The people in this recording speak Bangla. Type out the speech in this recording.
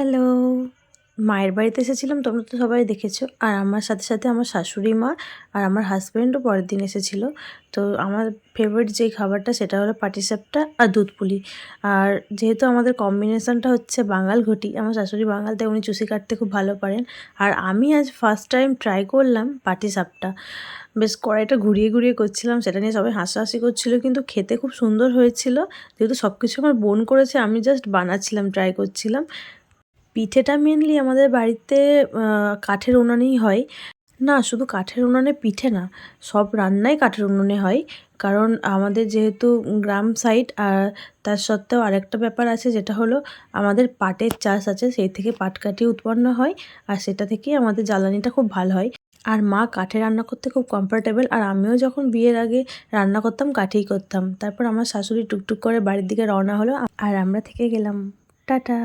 হ্যালো! মায়ের বাড়িতে এসেছিলাম, তোমরা তো সবাই দেখেছো। আর আমার সাথে, সাথে আমার শাশুড়ি মা আর আমার হাসব্যান্ডও পরের দিন এসেছিল। তো আমার ফেভারিট যেই খাবারটা সেটা হলো পাটিসাপটা আর দুধ পুলি। আর যেহেতু আমাদের কম্বিনেশনটা হচ্ছে বাঙাল ঘটি, আমার শাশুড়ি বাঙাল তাই উনি চুষি কাটতে খুব ভালো পারেন। আর আমি আজ ফার্স্ট টাইম ট্রাই করলাম পাটিসাপটা। বেশ কড়াইটা ঘুরিয়ে, ঘুরিয়ে করছিলাম, সেটা নিয়ে সবাই হাসাহাসি করছিল, কিন্তু খেতে খুব সুন্দর হয়েছিল। যেহেতু সব কিছু আমার বোন করেছে, আমি জাস্ট বানাচ্ছিলাম, ট্রাই করছিলাম। পিঠেটা মেনলি আমাদের বাড়িতে কাঠের উনানেই হয়। না, শুধু কাঠের উনানে পিঠে না, সব রান্নাই কাঠের উনুনে হয়। কারণ আমাদের যেহেতু গ্রাম সাইড, আর তার সত্ত্বেও আরেকটা ব্যাপার আছে, যেটা হলো আমাদের পাটের চাষ আছে, সেই থেকে পাটকাঠি উৎপন্ন হয়। আর সেটা থেকেই আমাদের জ্বালানিটা খুব ভালো হয়। আর মা কাঠে রান্না করতে খুব কমফোর্টেবল। আর আমিও যখন বিয়ের আগে রান্না করতাম, কাঠেই করতাম। তারপর আমার শাশুড়ি টুকটুক করে বাড়ির দিকে রওনা হলো, আর আমরা থেকে গেলাম। টাটা।